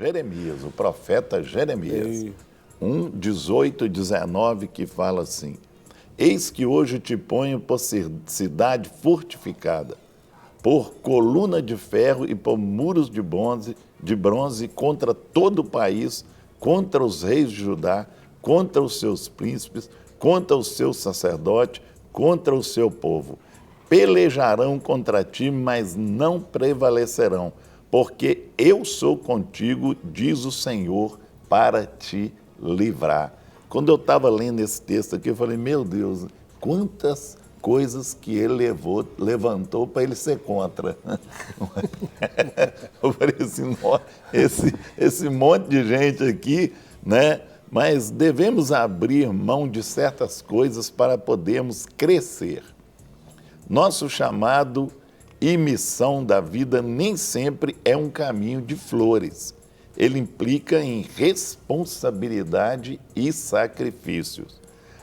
Jeremias, o profeta Jeremias. 1, 18 e 19, que fala assim: eis que hoje te ponho por cidade fortificada, por coluna de ferro e por muros de bronze contra todo o país, contra os reis de Judá, contra os seus príncipes, contra os seus sacerdotes, contra o seu povo. Pelejarão contra ti, mas não prevalecerão, porque eu sou contigo, diz o Senhor, para te livrar. Quando eu estava lendo esse texto aqui, eu falei, meu Deus, quantas coisas que ele levantou para ele ser contra. Eu falei assim, esse monte de gente aqui, né? Mas devemos abrir mão de certas coisas para podermos crescer. Nosso chamado e missão da vida nem sempre é um caminho de flores. Ele implica em responsabilidade e sacrifícios.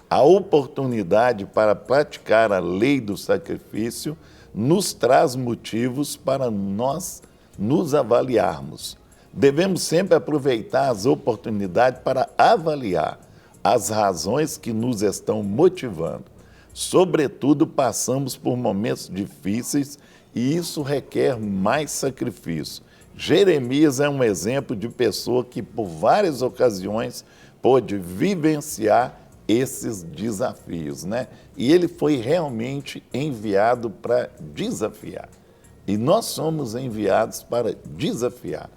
A oportunidade para praticar a lei do sacrifício nos traz motivos para nós nos avaliarmos. Devemos sempre aproveitar as oportunidades para avaliar as razões que nos estão motivando. Sobretudo, passamos por momentos difíceis e isso requer mais sacrifício. Jeremias é um exemplo de pessoa que, por várias ocasiões, pôde vivenciar esses desafios, né? E ele foi realmente enviado para desafiar. E nós somos enviados para desafiar.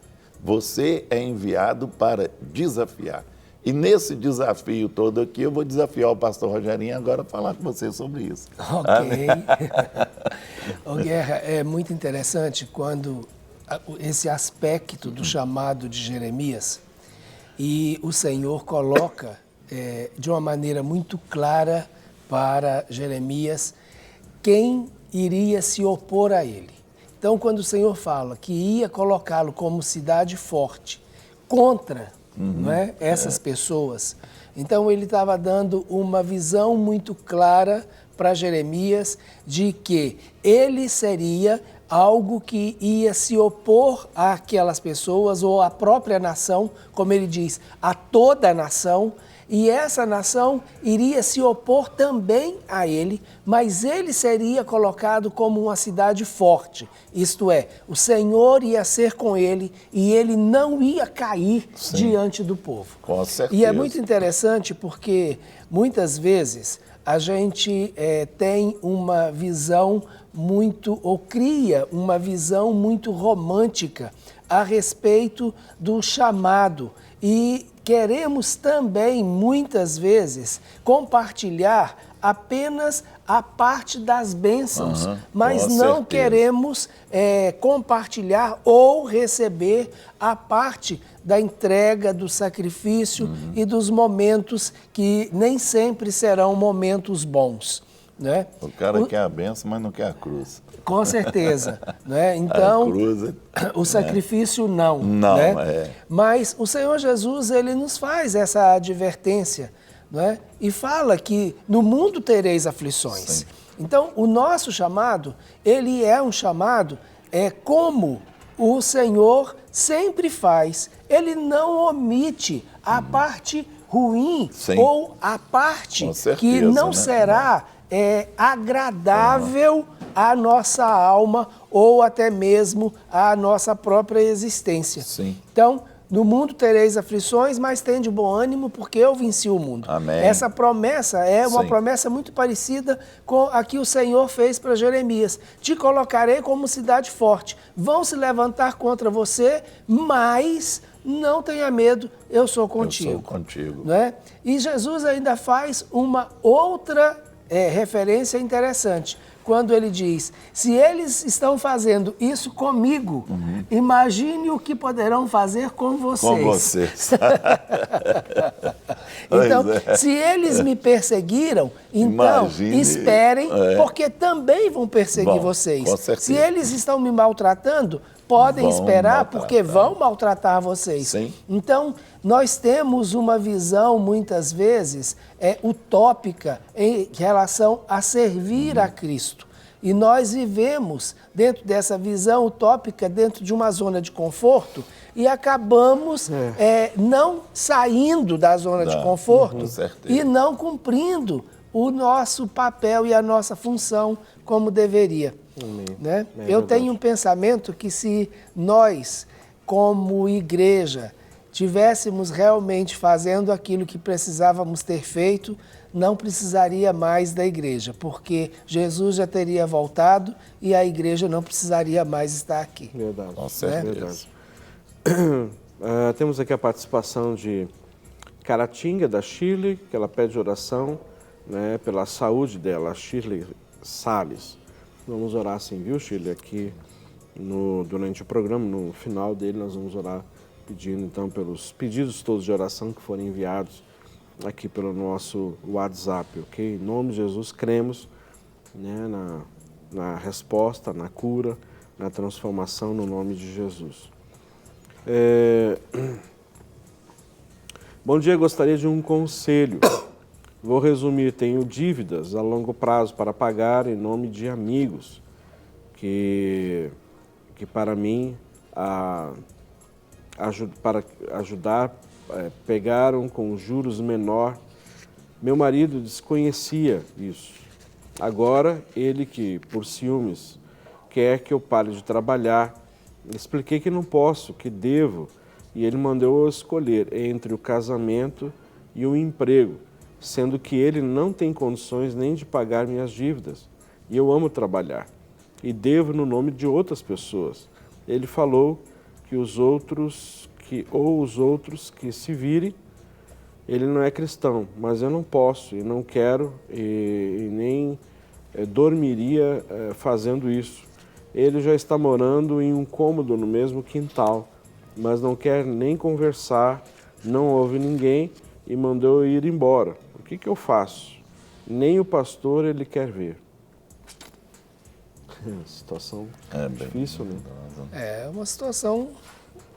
Você é enviado para desafiar. E nesse desafio todo aqui, eu vou desafiar o pastor Rogerinho agora a falar com você sobre isso. Ok. Ô, Guerra, é muito interessante quando esse aspecto do chamado de Jeremias e o Senhor coloca de uma maneira muito clara para Jeremias quem iria se opor a ele. Então, quando o Senhor fala que ia colocá-lo como cidade forte contra não é, essas pessoas, então ele estava dando uma visão muito clara para Jeremias de que ele seria algo que ia se opor àquelas pessoas ou à própria nação, como ele diz, a toda a nação, e essa nação iria se opor também a ele, mas ele seria colocado como uma cidade forte, isto é, o Senhor ia ser com ele e ele não ia cair diante do povo. Com certeza. E é muito interessante porque muitas vezes a gente tem uma visão ou cria uma visão muito romântica a respeito do chamado e queremos também, muitas vezes, compartilhar apenas a parte das bênçãos, mas não queremos compartilhar ou receber a parte da entrega, do sacrifício e dos momentos que nem sempre serão momentos bons. Né? O cara quer a bênção, mas não quer a cruz. Com certeza. Né? Então, a cruz, o sacrifício não. Não, né? Mas o Senhor Jesus, ele nos faz essa advertência, né? E fala que no mundo tereis aflições. Sim. Então, o nosso chamado, ele é um chamado como o Senhor sempre faz. Ele não omite a parte ruim ou a parte que não será agradável à nossa alma ou até mesmo à nossa própria existência. Sim. Então, no mundo tereis aflições, mas tende bom ânimo, porque eu venci o mundo. Amém. Essa promessa é uma promessa muito parecida com a que o Senhor fez para Jeremias. Te colocarei como cidade forte. Vão se levantar contra você, mas não tenha medo, eu sou contigo. Eu sou contigo. Né? E Jesus ainda faz uma outra referência interessante, quando ele diz, se eles estão fazendo isso comigo, imagine o que poderão fazer com vocês. Com vocês. Então, se eles me perseguiram, então esperem, porque também vão perseguir vocês. Com certeza. Se eles estão me maltratando, podem esperar, porque vão maltratar vocês. Sim. Então, nós temos uma visão, muitas vezes, utópica em relação a servir a Cristo. E nós vivemos dentro dessa visão utópica, dentro de uma zona de conforto, e acabamos não saindo da zona de conforto e não cumprindo o nosso papel e a nossa função como deveria. Né? Eu tenho um pensamento que se nós, como igreja, tivéssemos realmente fazendo aquilo que precisávamos ter feito, não precisaria mais da igreja, porque Jesus já teria voltado e a igreja não precisaria mais estar aqui. Verdade. Com certeza. Verdade. Temos aqui a participação de Caratinga, da Shirley, que ela pede oração, né, pela saúde dela, a Shirley Salles. Vamos orar sim, viu, Shirley? Aqui durante o programa, no final dele, nós vamos orar pedindo então pelos pedidos todos de oração que forem enviados aqui pelo nosso WhatsApp, ok? Em nome de Jesus, cremos, né, na resposta, na cura, na transformação, no nome de Jesus. Bom dia, gostaria de um conselho. Vou resumir, tenho dívidas a longo prazo para pagar em nome de amigos que para mim, para ajudar, pegaram com juros menor. Meu marido desconhecia isso. Agora, ele que, por ciúmes, quer que eu pare de trabalhar. Expliquei que não posso, que devo, e ele mandou eu escolher entre o casamento e o emprego, sendo que ele não tem condições nem de pagar minhas dívidas. E eu amo trabalhar, e devo no nome de outras pessoas. Ele falou que os outros que se virem, ele não é cristão, mas eu não posso e não quero e nem dormiria fazendo isso. Ele já está morando em um cômodo no mesmo quintal, mas não quer nem conversar, não ouve ninguém e mandou eu ir embora. O que eu faço? Nem o pastor ele quer ver. Situação difícil, né? É uma situação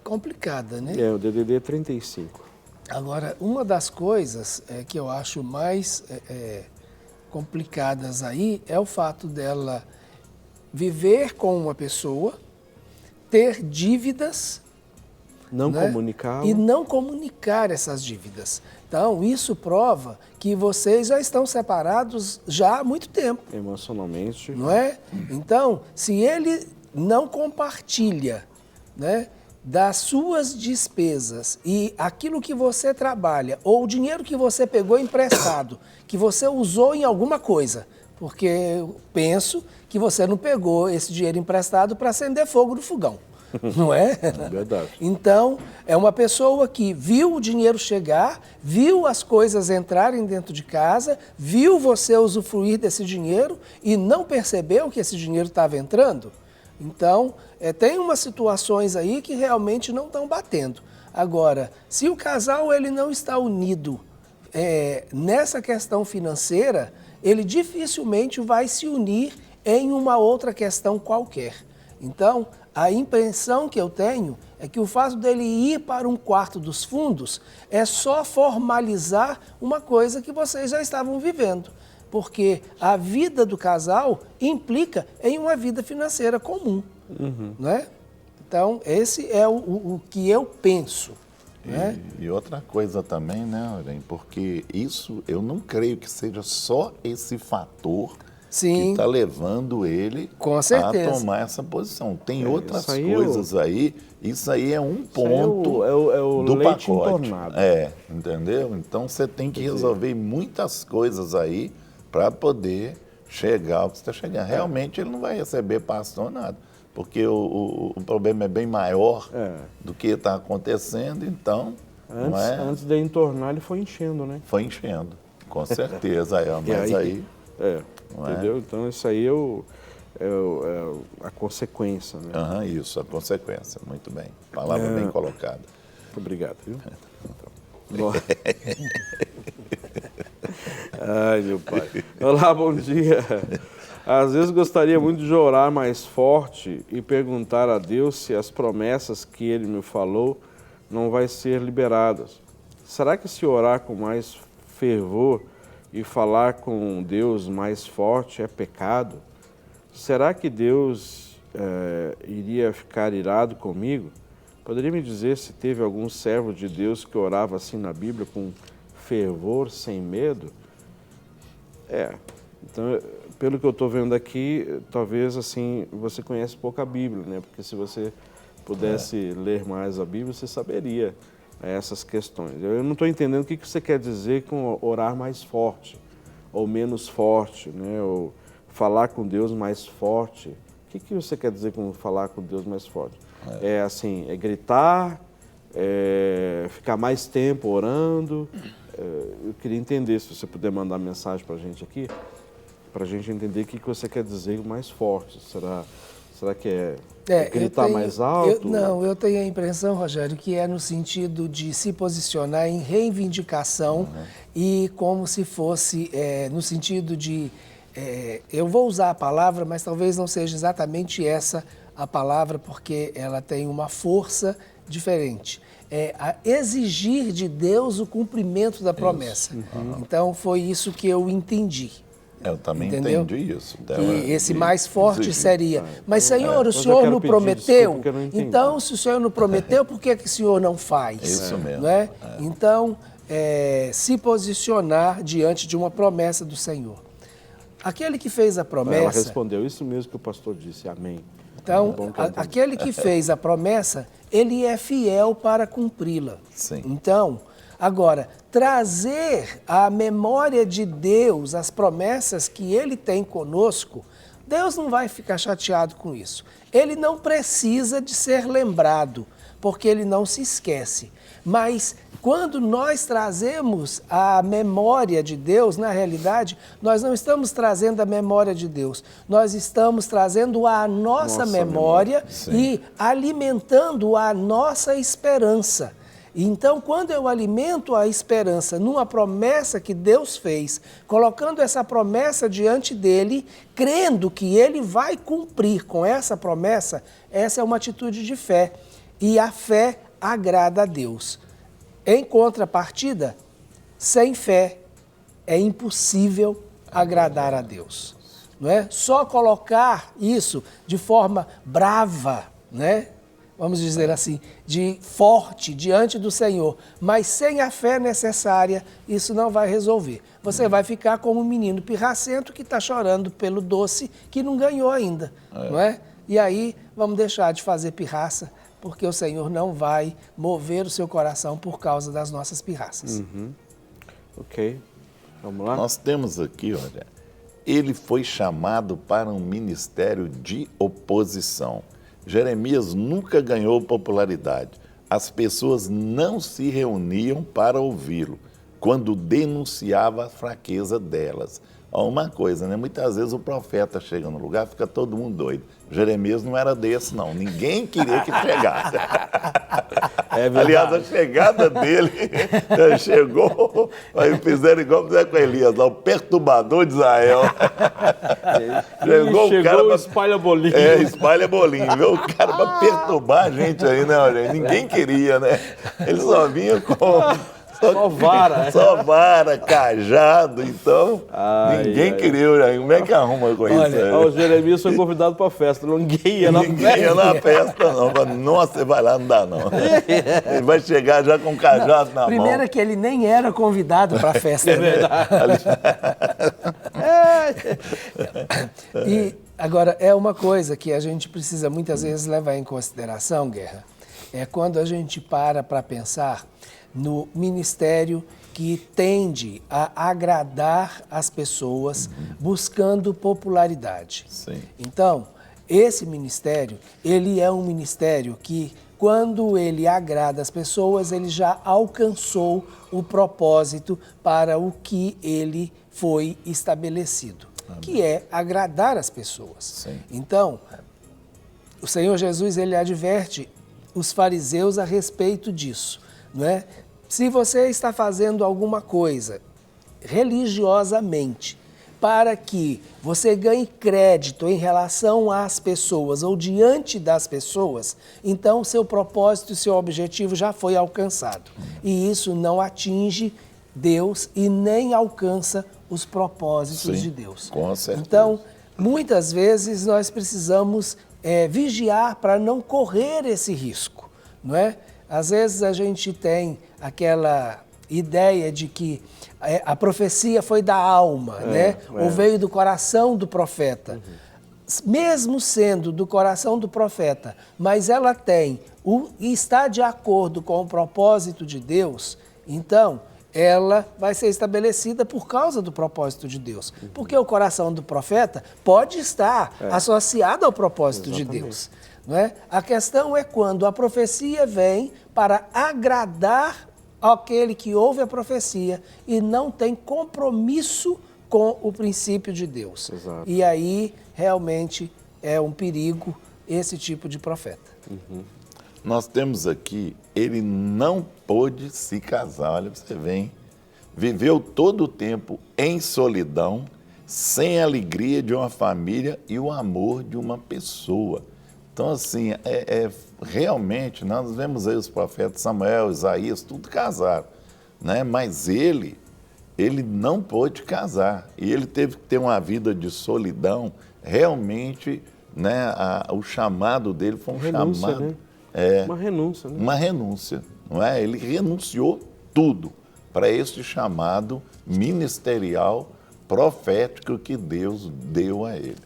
complicada, né? O DDD 35. Agora, uma das coisas que eu acho mais complicadas aí é o fato dela viver com uma pessoa, ter dívidas, não comunicá-la. E não comunicar essas dívidas. Então, isso prova que vocês já estão separados já há muito tempo. Emocionalmente. Não é? Então, se ele não compartilha, né, das suas despesas e aquilo que você trabalha, ou o dinheiro que você pegou emprestado, que você usou em alguma coisa, porque eu penso que você não pegou esse dinheiro emprestado para acender fogo no fogão. Não é? Verdade. Então, é uma pessoa que viu o dinheiro chegar, viu as coisas entrarem dentro de casa, viu você usufruir desse dinheiro e não percebeu que esse dinheiro estava entrando. Então, tem umas situações aí que realmente não estão batendo. Agora, se o casal ele não está unido nessa questão financeira, ele dificilmente vai se unir em uma outra questão qualquer. Então, a impressão que eu tenho é que o fato dele ir para um quarto dos fundos é só formalizar uma coisa que vocês já estavam vivendo. Porque a vida do casal implica em uma vida financeira comum. Né? Então, esse é o que eu penso. Né? E outra coisa também, né, Aurém? Porque isso eu não creio que seja só esse fator que está levando ele a tomar essa posição. Tem outras coisas aí, isso aí é um ponto do leite pacote. Entornado. Entendeu? Então você tem que resolver muitas coisas aí para poder chegar ao que você está chegando. Realmente ele não vai receber pastor nada, porque o problema é bem maior do que está acontecendo, então... Antes de entornar, ele foi enchendo, né? Foi enchendo, com certeza. Mas aí... entendeu? Então, isso aí é a consequência, né? Isso, a consequência. Muito bem. Palavra bem colocada. Obrigado, viu? Ai, meu pai. Olá, bom dia. Às vezes gostaria muito de orar mais forte e perguntar a Deus se as promessas que Ele me falou não vai ser liberadas. Será que se orar com mais fervor e falar com Deus mais forte é pecado? será que Deus iria ficar irado comigo? Poderia me dizer se teve algum servo de Deus que orava assim na Bíblia, com fervor, sem medo? Então, pelo que eu estou vendo aqui, talvez assim, você conhece pouco a Bíblia, né? Porque se você pudesse ler mais a Bíblia, você saberia essas questões. Eu não estou entendendo o que você quer dizer com orar mais forte, ou menos forte, né? Ou falar com Deus mais forte. O que você quer dizer com falar com Deus mais forte? É assim, é gritar, ficar mais tempo orando. Eu queria entender, se você puder mandar mensagem para a gente aqui, para a gente entender o que você quer dizer mais forte. Será que é gritar mais alto? Eu tenho a impressão, Rogério, que é no sentido de se posicionar em reivindicação e como se fosse no sentido de... eu vou usar a palavra, mas talvez não seja exatamente essa a palavra, porque ela tem uma força diferente. A exigir de Deus o cumprimento da promessa. Então, foi isso que eu entendi. Eu também entendeu? Entendi isso. E esse mais forte seria, mas Senhor, o Senhor não prometeu? Então, se o Senhor não prometeu, por que o Senhor não faz? Isso mesmo. Não é? Então, se posicionar diante de uma promessa do Senhor. Aquele que fez a promessa... Ela respondeu isso mesmo que o pastor disse, amém. Então, aquele que fez a promessa, ele é fiel para cumpri-la. Sim. Então, agora, trazer à memória de Deus as promessas que Ele tem conosco, Deus não vai ficar chateado com isso. Ele não precisa de ser lembrado, porque Ele não se esquece. Mas quando nós trazemos a memória de Deus, na realidade, nós não estamos trazendo a memória de Deus, nós estamos trazendo a nossa memória e alimentando a nossa esperança. Então, quando eu alimento a esperança numa promessa que Deus fez, colocando essa promessa diante dele, crendo que ele vai cumprir com essa promessa, essa é uma atitude de fé. E a fé agrada a Deus. Em contrapartida, sem fé é impossível agradar a Deus. Não é? Só colocar isso de forma brava, né? Vamos dizer assim, de forte diante do Senhor, mas sem a fé necessária, isso não vai resolver. Você vai ficar como um menino pirracento que está chorando pelo doce que não ganhou ainda, não é? E aí vamos deixar de fazer pirraça, porque o Senhor não vai mover o seu coração por causa das nossas pirraças. Ok, vamos lá? Nós temos aqui, olha, ele foi chamado para um ministério de oposição. Jeremias nunca ganhou popularidade. As pessoas não se reuniam para ouvi-lo quando denunciava a fraqueza delas. Uma coisa, né? Muitas vezes o profeta chega no lugar, fica todo mundo doido. Jeremias não era desse, não. Ninguém queria que chegasse. Aliás, a chegada dele chegou, aí fizeram igual fizeram com Elias, lá, o perturbador de Israel. Chegou o cara espalha bolinho. Espalha bolinho, viu? O cara para perturbar a gente aí, né, gente? Ninguém queria, né? Ele só vinha com... Só vara. Só vara, cajado, então ninguém queria. Como é que arruma com isso? O Jeremias foi convidado para a festa, ninguém ia na festa. Ninguém ia na festa, não. Nossa, você vai lá, não dá, não. Ele vai chegar já com cajado na mão. Primeiro é que ele nem era convidado para a festa. É verdade. E agora, é uma coisa que a gente precisa muitas vezes levar em consideração, Guerra, é quando a gente para pensar no ministério que tende a agradar as pessoas buscando popularidade. Sim. Então, esse ministério, ele é um ministério que, quando ele agrada as pessoas, ele já alcançou o propósito para o que ele foi estabelecido, que é agradar as pessoas. Sim. Então, o Senhor Jesus, ele adverte os fariseus a respeito disso, não é? Se você está fazendo alguma coisa religiosamente para que você ganhe crédito em relação às pessoas ou diante das pessoas, então seu propósito e seu objetivo já foi alcançado. E isso não atinge Deus e nem alcança os propósitos de Deus. Com certeza. Então, muitas vezes nós precisamos vigiar para não correr esse risco, não é? Às vezes a gente tem aquela ideia de que a profecia foi da alma, né? Ou veio do coração do profeta. Mesmo sendo do coração do profeta, mas ela e está de acordo com o propósito de Deus, então ela vai ser estabelecida por causa do propósito de Deus. Porque o coração do profeta pode estar associado ao propósito de Deus. Não é? A questão é quando a profecia vem para agradar aquele que ouve a profecia e não tem compromisso com o princípio de Deus. Exato. E aí, realmente, é um perigo esse tipo de profeta. Nós temos aqui, ele não pôde se casar, olha para você ver, hein? Viveu todo o tempo em solidão, sem a alegria de uma família e o amor de uma pessoa. Então, assim, realmente, nós vemos aí os profetas Samuel, Isaías, tudo casaram, né? Mas ele não pôde casar e ele teve que ter uma vida de solidão. Realmente, né, o chamado dele foi um renúncia, chamado... né? Uma renúncia, né? Uma renúncia, não é? Ele renunciou tudo para este chamado ministerial, profético que Deus deu a ele.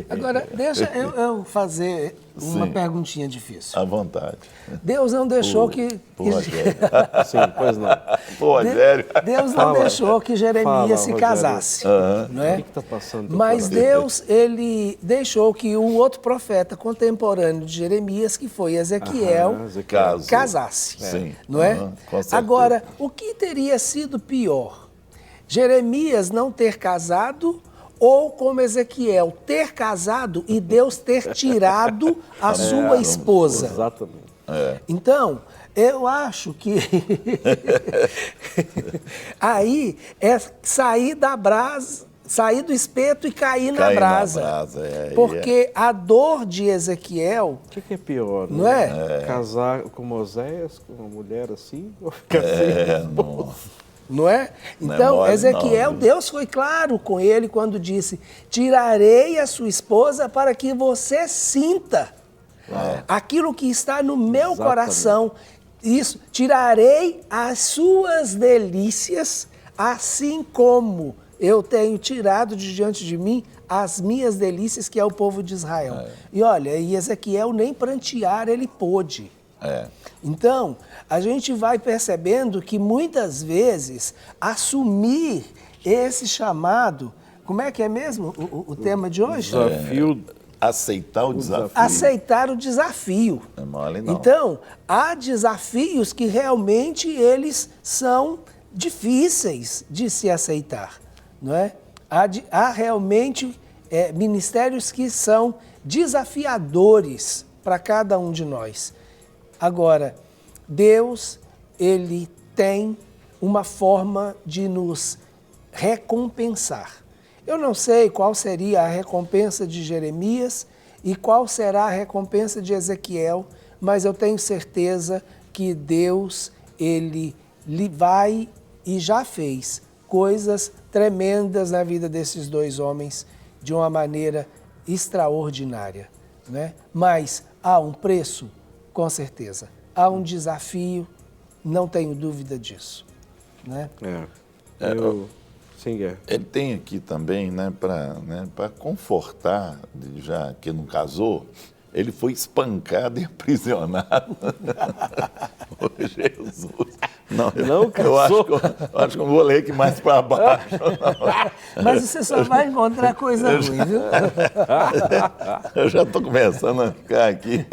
Agora, deixa eu fazer uma Sim. perguntinha difícil. À vontade. Deus não deixou que... Por Rogério. Sim, pois não. Pô, Rogério. Deus não Fala. deixou que Jeremias Fala, se Rogério. casasse. Não O é? que está passando? no Mas teu coração? Deus, ele deixou que um outro profeta contemporâneo de Jeremias, que foi Ezequiel, Caso. casasse. Sim. Não é? Com certeza. Agora, o que teria sido pior? Jeremias não ter casado ou, como Ezequiel, ter casado e Deus ter tirado a sua esposa? Exatamente. Então, eu acho que aí é sair da brasa, sair do espeto e cair na Cair na brasa. brasa, Porque a dor de Ezequiel, O que é pior, né? não é? Casar com Moisés, com uma mulher assim, ou ficar assim? Não é? Não é Então, mole, Ezequiel, não, viu? Deus foi claro com ele quando disse: tirarei a sua esposa para que você sinta aquilo que está no meu Exatamente. coração. Isso, tirarei as suas delícias, assim como eu tenho tirado de diante de mim as minhas delícias, que é o povo de Israel. E olha, e Ezequiel nem prantear ele pôde. Então, a gente vai percebendo que muitas vezes assumir esse chamado, como é que é mesmo o tema de hoje? Desafio. Aceitar o desafio. Aceitar o desafio. Não é mole, não. Então, há desafios que realmente eles são difíceis de se aceitar, não é? Há realmente ministérios que são desafiadores para cada um de nós. Agora, Deus, ele tem uma forma de nos recompensar. Eu não sei qual seria a recompensa de Jeremias e qual será a recompensa de Ezequiel, mas eu tenho certeza que Deus, ele vai e já fez coisas tremendas na vida desses dois homens de uma maneira extraordinária, né? Mas há um preço? Com certeza. Há um desafio, não tenho dúvida disso, né? Sim, Ele tem aqui também, né, para confortar, já que não casou, ele foi espancado e aprisionado. Ô, Jesus. Não casou? Eu acho que eu vou ler aqui mais para baixo. Mas você só vai encontrar coisa ruim, viu? Eu já estou começando a ficar aqui,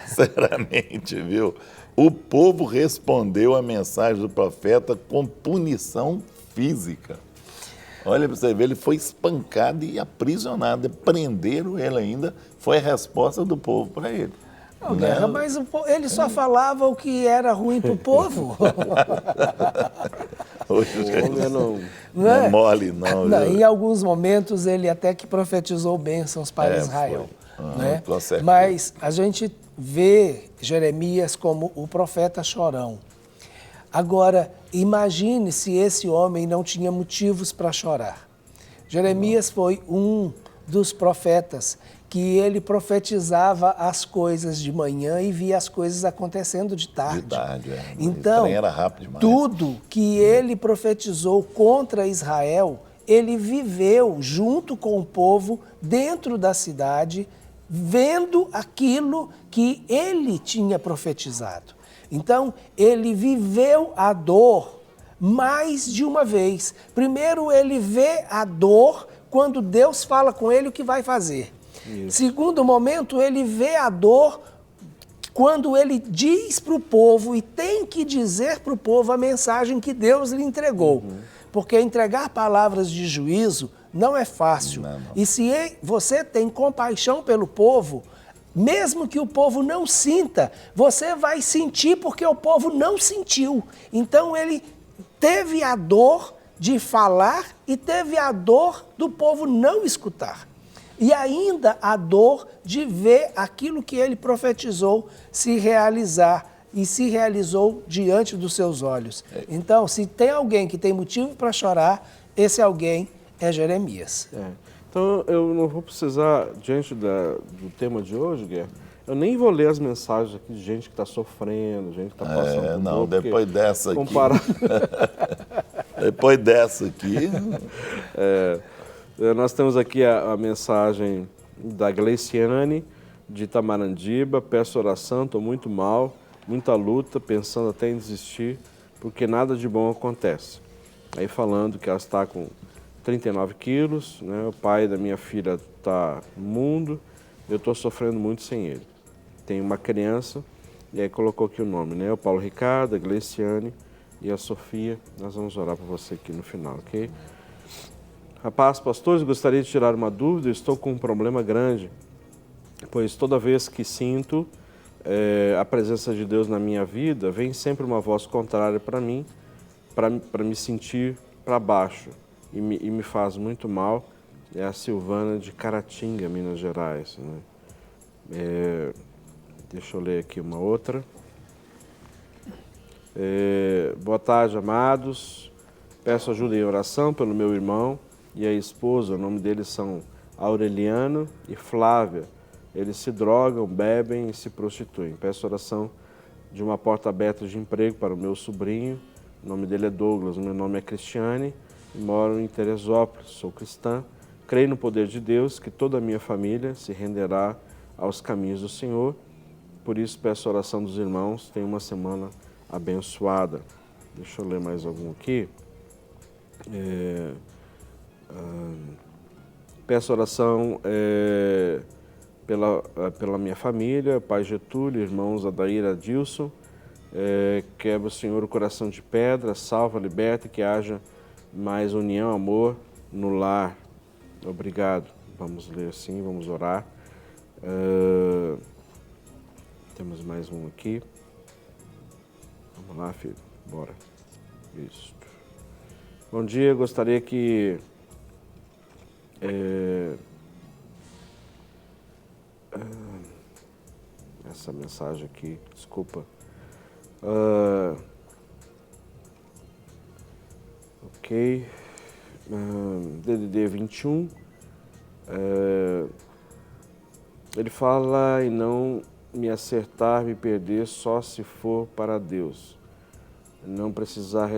sinceramente, viu? O povo respondeu à mensagem do profeta com punição física. Olha para você ver, ele foi espancado e aprisionado. Prenderam ele ainda, foi a resposta do povo para ele. Não, Guerra, mas ele só falava o que era ruim para o povo. Hoje, Não é? não mole, não. Não, viu? em alguns momentos ele até que profetizou bênçãos para Israel. Né? Com certeza. Mas a gente vê Jeremias como o profeta chorão. Agora, imagine se esse homem não tinha motivos para chorar. Jeremias foi um dos profetas, que ele profetizava as coisas de manhã e via as coisas acontecendo de tarde. De tarde, é. Então, O trem era rápido demais. tudo que ele profetizou contra Israel, ele viveu junto com o povo dentro da cidade, vendo aquilo que ele tinha profetizado. Então, ele viveu a dor mais de uma vez. Primeiro, ele vê a dor quando Deus fala com ele o que vai fazer. Isso. Segundo momento, ele vê a dor quando ele diz para o povo e tem que dizer para o povo a mensagem que Deus lhe entregou. Porque entregar palavras de juízo não é fácil. Não. E se você tem compaixão pelo povo, mesmo que o povo não sinta, você vai sentir porque o povo não sentiu. Então ele teve a dor de falar e teve a dor do povo não escutar. E ainda a dor de ver aquilo que ele profetizou se realizar e se realizou diante dos seus olhos. Então, se tem alguém que tem motivo para chorar, esse alguém é Jeremias. Então, eu não vou precisar, diante do tema de hoje, Guerra, eu nem vou ler as mensagens aqui de gente que está sofrendo, gente que está passando por não, depois dessa aqui. Depois dessa aqui. Nós temos aqui a mensagem da Gleiciane, de Itamarandiba. Peço oração, estou muito mal, muita luta, pensando até em desistir, porque nada de bom acontece. Aí falando que ela está com 39 quilos, né? O pai da minha filha está no mundo, eu estou sofrendo muito sem ele. Tem uma criança, e aí colocou aqui o nome, né? O Paulo Ricardo, a Gleiciane e a Sofia. Nós vamos orar por você aqui no final, ok? Rapaz, pastores, gostaria de tirar uma dúvida. Estou com um problema grande, pois toda vez que sinto a presença de Deus na minha vida, vem sempre uma voz contrária para mim, para me sentir para baixo, e me faz muito mal. É a Silvana de Caratinga, Minas Gerais, né? Deixa eu ler aqui uma outra. Boa tarde, amados. Peço ajuda em oração pelo meu irmão e a esposa. O nome deles são Aureliano e Flávia. Eles se drogam, bebem e se prostituem. Peço oração de uma porta aberta de emprego para o meu sobrinho. O nome dele é Douglas, o meu nome é Cristiane e moro em Teresópolis. Sou cristã. Creio no poder de Deus, que toda a minha família se renderá aos caminhos do Senhor. Por isso peço a oração dos irmãos. Tenha uma semana abençoada. Deixa eu ler mais algum aqui. Peço oração pela minha família, pai Getúlio, irmãos Adair, Adilson. Quebra o Senhor o coração de pedra, salva, liberta, que haja mais união, amor no lar. Obrigado. Vamos ler assim, vamos orar. Temos mais um aqui. Vamos lá, filho. Bora. Isso. Bom dia, gostaria que essa mensagem aqui, desculpa. Ok. DDD 21. Ele fala em não me acertar, me perder só se for para Deus. Não precisar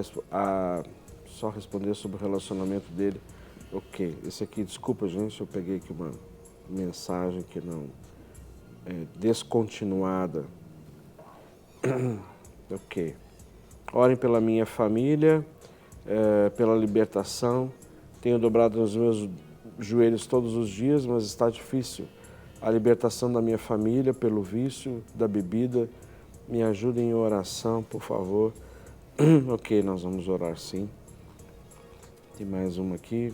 só responder sobre o relacionamento dele. Ok, esse aqui, desculpa gente, eu peguei aqui uma mensagem que não é descontinuada. Ok. Orem pela minha família, pela libertação. Tenho dobrado os meus joelhos todos os dias, mas está difícil. A libertação da minha família pelo vício da bebida. Me ajudem em oração, por favor. Ok, nós vamos orar sim. Tem mais uma aqui.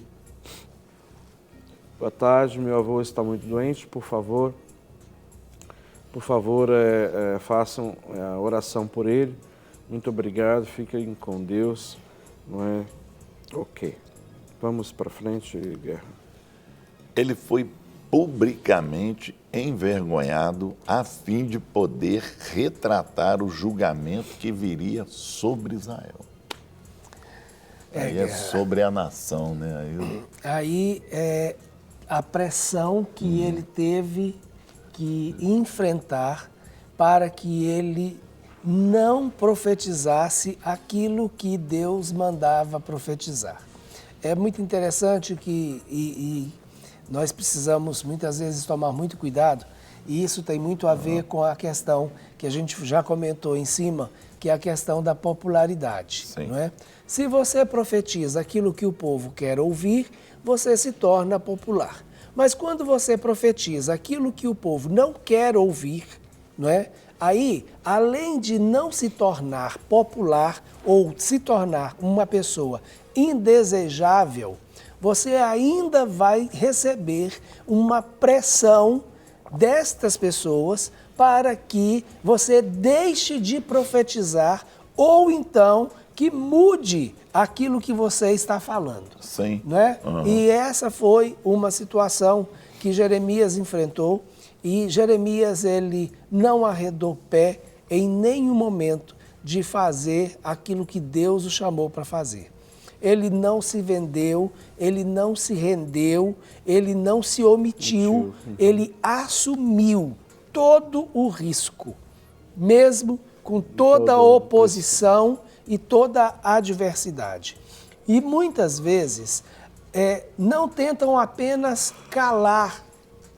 Boa tarde, meu avô está muito doente, por favor. Por favor, façam a oração por ele. Muito obrigado, fiquem com Deus. Não é? Ok. Vamos para frente, Guerra. Ele foi publicamente envergonhado a fim de poder retratar o julgamento que viria sobre Israel. Aí é sobre a nação, né? Aí a pressão que ele teve que enfrentar para que ele não profetizasse aquilo que Deus mandava profetizar. É muito interessante que nós precisamos muitas vezes tomar muito cuidado, e isso tem muito a ver com a questão que a gente já comentou em cima, que é a questão da popularidade. Sim. Não é? Se você profetiza aquilo que o povo quer ouvir, você se torna popular. Mas quando você profetiza aquilo que o povo não quer ouvir, não é? Aí, além de não se tornar popular ou se tornar uma pessoa indesejável, você ainda vai receber uma pressão destas pessoas para que você deixe de profetizar ou então que mude aquilo que você está falando. Sim. Né? Uhum. E essa foi uma situação que Jeremias enfrentou, e Jeremias ele não arredou pé em nenhum momento de fazer aquilo que Deus o chamou para fazer. Ele não se vendeu, ele não se rendeu, ele não se omitiu, ele assumiu todo o risco, mesmo com toda a oposição e toda a adversidade. E muitas vezes não tentam apenas calar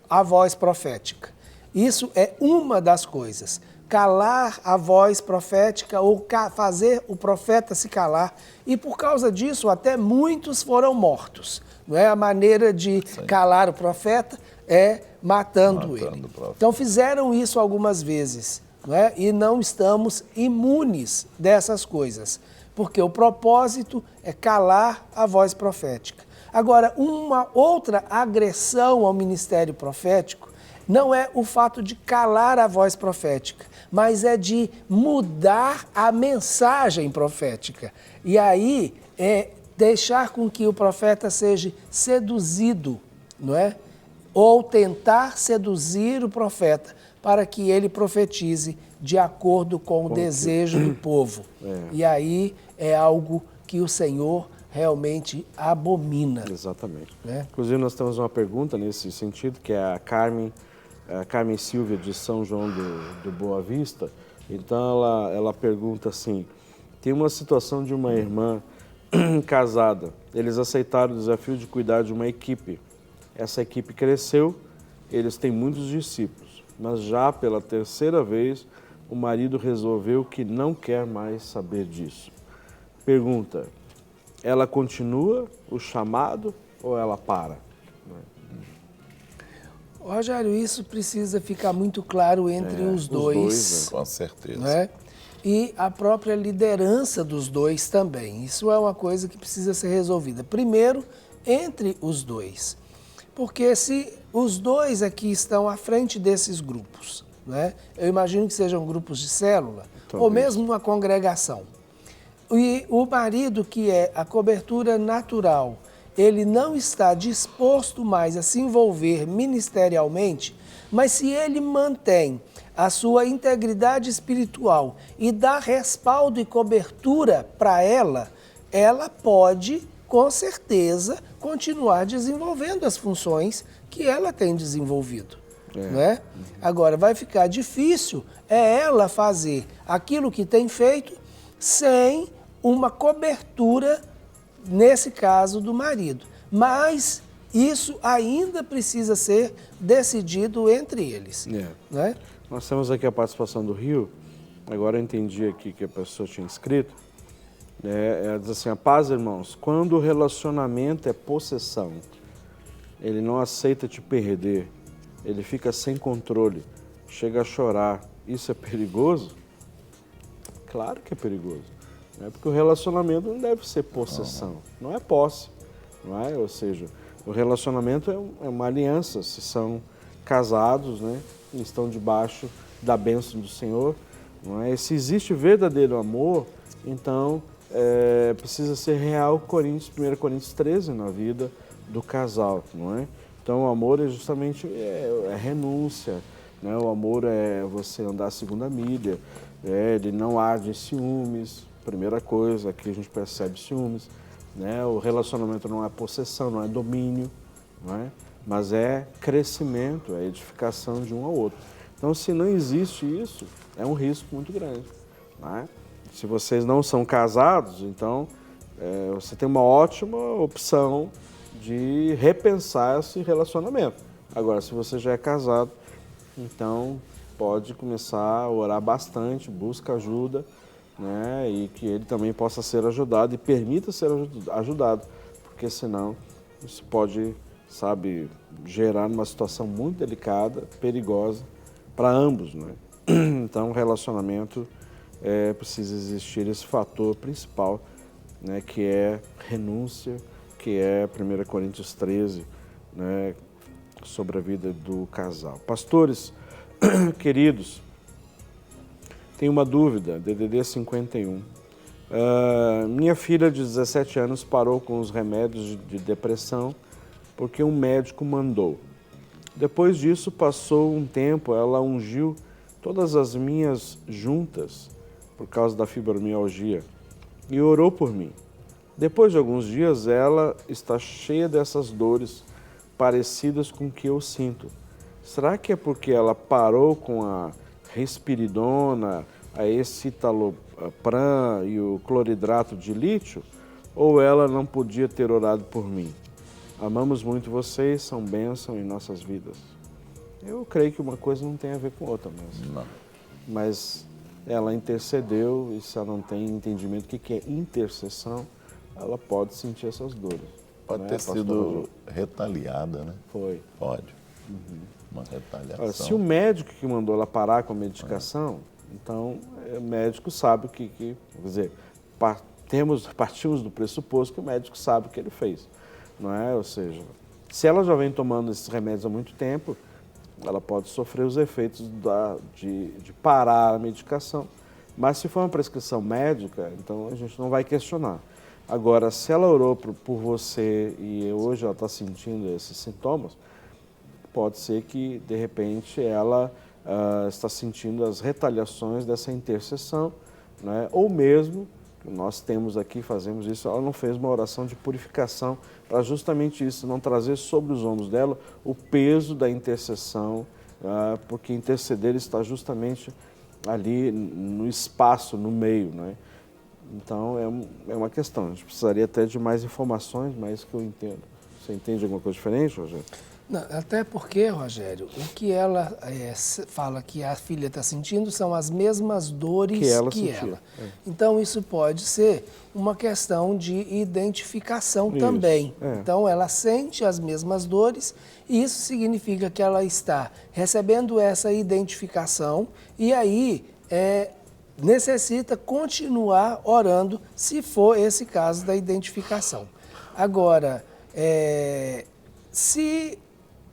a voz profética. Isso é uma das coisas. Calar a voz profética ou fazer o profeta se calar. E por causa disso, até muitos foram mortos. Não é? A maneira de calar o profeta é matando ele. Então fizeram isso algumas vezes. Não é? E não estamos imunes dessas coisas. Porque o propósito é calar a voz profética. Agora, uma outra agressão ao ministério profético não é o fato de calar a voz profética, mas é de mudar a mensagem profética. E aí é deixar com que o profeta seja seduzido, não é? Ou tentar seduzir o profeta para que ele profetize de acordo com o desejo do povo. E aí é algo que o Senhor realmente abomina. Exatamente. Né? Inclusive, nós temos uma pergunta nesse sentido, que é a Carmen Silvia, de São João do Boa Vista. Então, ela pergunta assim, tem uma situação de uma irmã casada. Eles aceitaram o desafio de cuidar de uma equipe. Essa equipe cresceu, eles têm muitos discípulos, mas já pela terceira vez, o marido resolveu que não quer mais saber disso. Pergunta, ela continua o chamado ou ela para? Rogério, isso precisa ficar muito claro entre os dois. Com certeza. Né? E a própria liderança dos dois também. Isso é uma coisa que precisa ser resolvida. Primeiro, entre os dois. Porque se os dois aqui estão à frente desses grupos, né? Eu imagino que sejam grupos de célula, ou mesmo uma congregação. E o marido, que é a cobertura natural, ele não está disposto mais a se envolver ministerialmente, mas se ele mantém a sua integridade espiritual e dá respaldo e cobertura para ela, ela pode, com certeza, continuar desenvolvendo as funções que ela tem desenvolvido. Né? Agora, vai ficar difícil ela fazer aquilo que tem feito sem uma cobertura, nesse caso, do marido. Mas isso ainda precisa ser decidido entre eles. Né? Nós temos aqui a participação do Rio. Agora eu entendi aqui que a pessoa tinha escrito. Ela diz assim, a paz, irmãos, quando o relacionamento é possessão, ele não aceita te perder, ele fica sem controle, chega a chorar, isso é perigoso? Claro que é perigoso, né? Porque o relacionamento não deve ser possessão, não é posse, não é? Ou seja, o relacionamento é uma aliança, se são casados, né? E estão debaixo da bênção do Senhor, não é? E se existe verdadeiro amor, então precisa ser real 1 Coríntios 13 na vida do casal, não é? Então o amor é justamente renúncia, né? O amor é você andar segundo a milha, ele não arde em ciúmes, primeira coisa, aqui a gente percebe ciúmes, né? O relacionamento não é possessão, não é domínio, não é? mas é crescimento, é edificação de um ao outro. Então, se não existe isso, é um risco muito grande, né? Se vocês não são casados, então você tem uma ótima opção de repensar esse relacionamento. Agora, se você já é casado, então pode começar a orar bastante, busca ajuda, né? E que ele também possa ser ajudado e permita ser ajudado, porque senão isso pode, sabe, gerar uma situação muito delicada, perigosa para ambos, né? Então, o relacionamento precisa existir esse fator principal, né, que é renúncia, que é 1 Coríntios 13, né, sobre a vida do casal. Pastores queridos, tenho uma dúvida, DDD 51. Minha filha de 17 anos parou com os remédios de depressão porque um médico mandou. Depois disso, passou um tempo, ela ungiu todas as minhas juntas por causa da fibromialgia e orou por mim. Depois de alguns dias, ela está cheia dessas dores parecidas com o que eu sinto. Será que é porque ela parou com a risperidona, a escitalopram e o cloridrato de lítio? Ou ela não podia ter orado por mim? Amamos muito vocês, são bênção em nossas vidas. Eu creio que uma coisa não tem a ver com outra mesmo. Não. Mas ela intercedeu e se ela não tem entendimento do que é intercessão, ela pode sentir essas dores. Pode ter sido retaliada, né? Foi. Pode. Uma retaliação. Olha, se o médico que mandou ela parar com a medicação, então o médico sabe o que quer dizer, partimos do pressuposto que o médico sabe o que ele fez, não é? Ou seja, se ela já vem tomando esses remédios há muito tempo, ela pode sofrer os efeitos de parar a medicação. Mas se for uma prescrição médica, então a gente não vai questionar. Agora, se ela orou por você e hoje ela está sentindo esses sintomas, pode ser que, de repente, ela está sentindo as retaliações dessa intercessão, né? Ou mesmo, nós temos aqui, fazemos isso, ela não fez uma oração de purificação para justamente isso, não trazer sobre os ombros dela o peso da intercessão, porque interceder está justamente ali no espaço, no meio, né? Então, é uma questão. A gente precisaria até de mais informações, mas que eu entendo. Você entende alguma coisa diferente, Rogério? Não, até porque, Rogério, o que ela fala que a filha está sentindo são as mesmas dores que ela. Então, isso pode ser uma questão de identificação também. Então, ela sente as mesmas dores e isso significa que ela está recebendo essa identificação e aí necessita continuar orando se for esse caso da identificação. Agora, se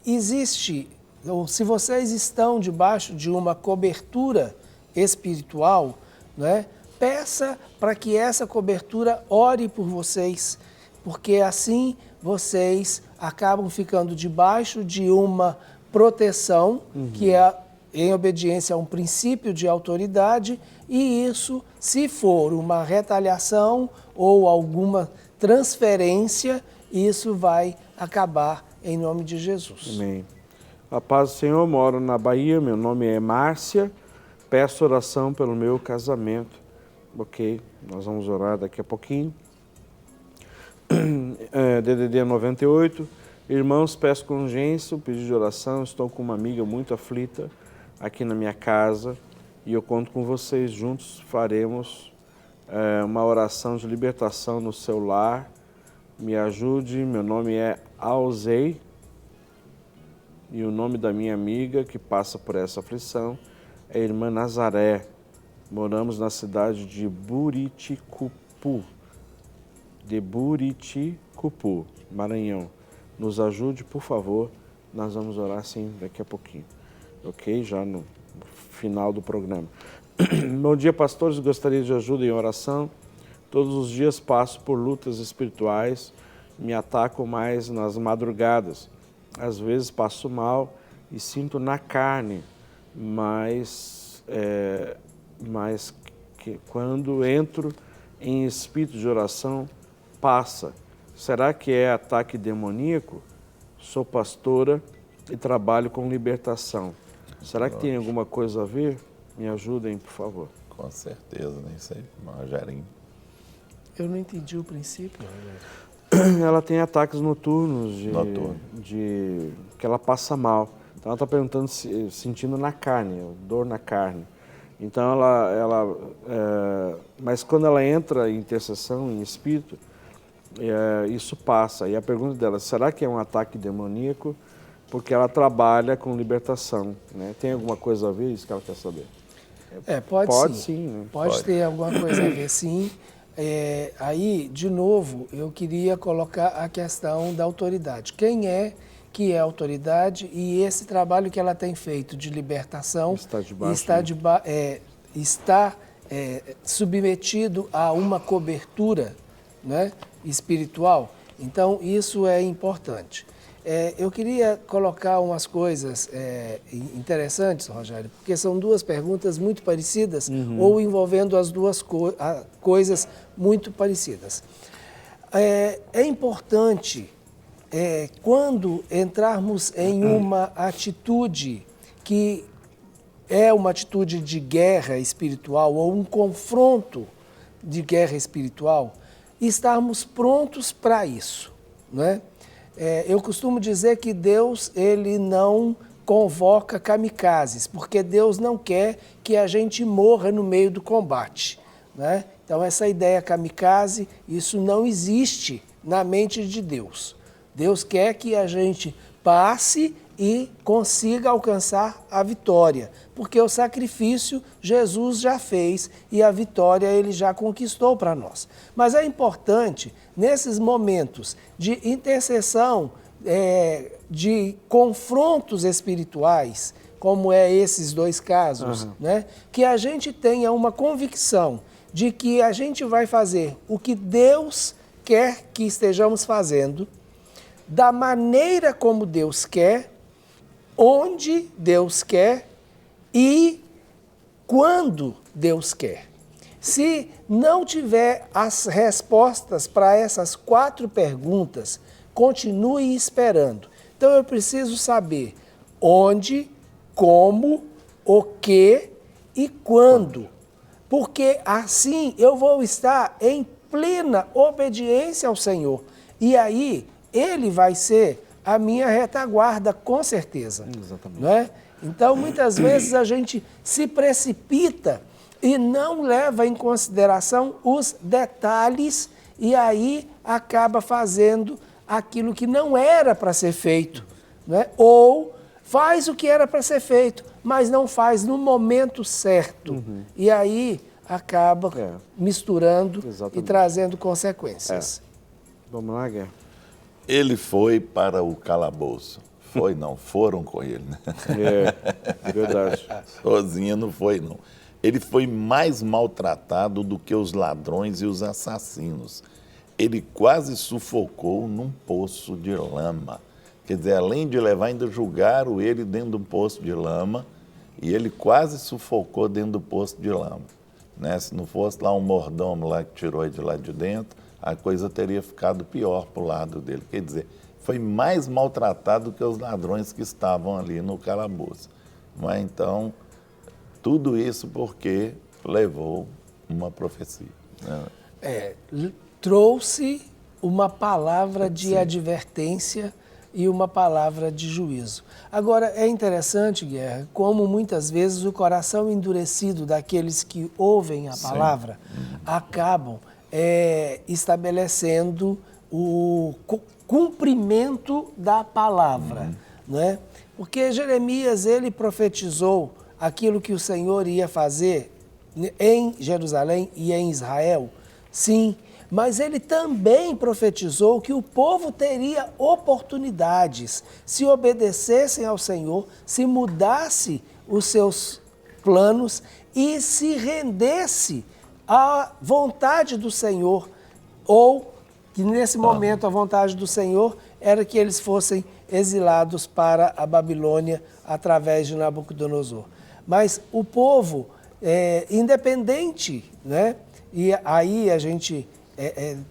existe, ou se vocês estão debaixo de uma cobertura espiritual, né, peça para que essa cobertura ore por vocês, porque assim vocês acabam ficando debaixo de uma proteção que é em obediência a um princípio de autoridade, e isso, se for uma retaliação ou alguma transferência, isso vai acabar em nome de Jesus. Amém. A paz do Senhor, moro na Bahia, meu nome é Márcia, peço oração pelo meu casamento. Ok, nós vamos orar daqui a pouquinho. DDD 98, irmãos, peço com urgência, pedido de oração, estou com uma amiga muito aflita aqui na minha casa e eu conto com vocês, juntos faremos uma oração de libertação no seu lar. Me ajude, meu nome é Alzei e o nome da minha amiga que passa por essa aflição é Irmã Nazaré. Moramos na cidade de Buriticupu, Maranhão. Nos ajude, por favor, nós vamos orar sim daqui a pouquinho, ok? Já no final do programa. Bom dia, pastores, gostaria de ajuda em oração. Todos os dias passo por lutas espirituais, me atacam mais nas madrugadas. Às vezes passo mal e sinto na carne, mas que quando entro em espírito de oração, passa. Será que é ataque demoníaco? sou pastora e trabalho com libertação. Será que tem alguma coisa a ver? Me ajudem, por favor. Com certeza, nem sei, Rogerinho. Eu não entendi o princípio, Rogério. Ela tem ataques noturnos, Noturno. que ela passa mal. Então ela está perguntando, sentindo na carne, dor na carne. Então mas quando ela entra em intercessão, em espírito, isso passa. E a pergunta dela, será que é um ataque demoníaco? Porque ela trabalha com libertação, né? Tem alguma coisa a ver isso que ela quer saber? Pode sim, né? Pode ter alguma coisa a ver, sim. Aí, de novo, eu queria colocar a questão da autoridade. Quem é que é a autoridade e esse trabalho que ela tem feito de libertação está submetido a uma cobertura, né, espiritual. Então, isso é importante. Eu queria colocar umas coisas interessantes, Rogério, porque são duas perguntas muito parecidas ou envolvendo as duas coisas muito parecidas. É importante, quando entrarmos em uma atitude que é uma atitude de guerra espiritual ou um confronto de guerra espiritual, estarmos prontos para isso, não é? Eu costumo dizer que Deus, ele não convoca kamikazes, porque Deus não quer que a gente morra no meio do combate, né? Então, essa ideia kamikaze, isso não existe na mente de Deus. Deus quer que a gente passe e consiga alcançar a vitória, porque o sacrifício Jesus já fez e a vitória ele já conquistou para nós. Mas é importante, nesses momentos de intercessão, de confrontos espirituais, como esses dois casos, né, que a gente tenha uma convicção de que a gente vai fazer o que Deus quer que estejamos fazendo, da maneira como Deus quer, onde Deus quer e quando Deus quer. Se não tiver as respostas para essas 4 perguntas, continue esperando. Então eu preciso saber onde, como, o que e quando. Porque assim eu vou estar em plena obediência ao Senhor. E aí Ele vai ser a minha retaguarda, com certeza. Exatamente. Não é? Então, muitas vezes a gente se precipita e não leva em consideração os detalhes e aí acaba fazendo aquilo que não era para ser feito, não é? Ou faz o que era para ser feito, mas não faz no momento certo. E aí acaba misturando e trazendo consequências. Vamos lá, Guerra? Ele foi para o calabouço. Foi não, foram com ele, né? É verdade. Sozinho não foi, não. Ele foi mais maltratado do que os ladrões e os assassinos. Ele quase sufocou num poço de lama. Quer dizer, além de levar, ainda julgaram ele dentro do poço de lama e ele quase sufocou dentro do poço de lama. Né? Se não fosse lá um mordomo lá que tirou ele de lá de dentro, a coisa teria ficado pior para o lado dele. Quer dizer, foi mais maltratado do que os ladrões que estavam ali no calabouço. Mas então, tudo isso porque levou uma profecia. Né? Trouxe uma palavra de advertência e uma palavra de juízo. Agora, é interessante, Guerra, como muitas vezes o coração endurecido daqueles que ouvem a palavra acabam estabelecendo o cumprimento da palavra, não é? Porque Jeremias, ele profetizou aquilo que o Senhor ia fazer em Jerusalém e em Israel, sim, mas ele também profetizou que o povo teria oportunidades se obedecessem ao Senhor, se mudasse os seus planos e se rendesse à vontade do Senhor, ou que nesse momento a vontade do Senhor era que eles fossem exilados para a Babilônia através de Nabucodonosor. Mas o povo, independente, né? E aí a gente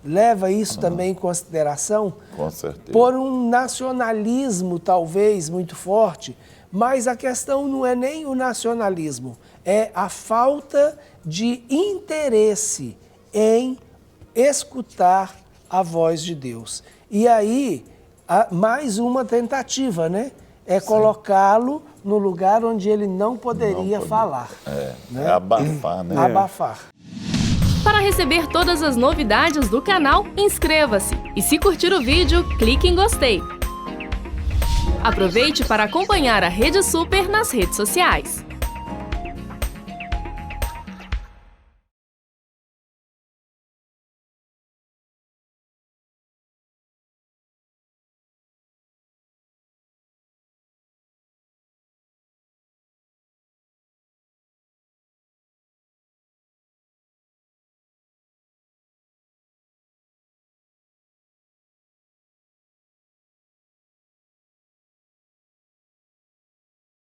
leva isso também em consideração? Com certeza. Por um nacionalismo talvez muito forte, mas a questão não é nem o nacionalismo, é a falta de interesse em escutar a voz de Deus. E aí, mais uma tentativa, né? É colocá-lo no lugar onde ele não poderia falar. É abafar, né? Abafar. Para receber todas as novidades do canal, inscreva-se. E se curtir o vídeo, clique em gostei. Aproveite para acompanhar a Rede Super nas redes sociais.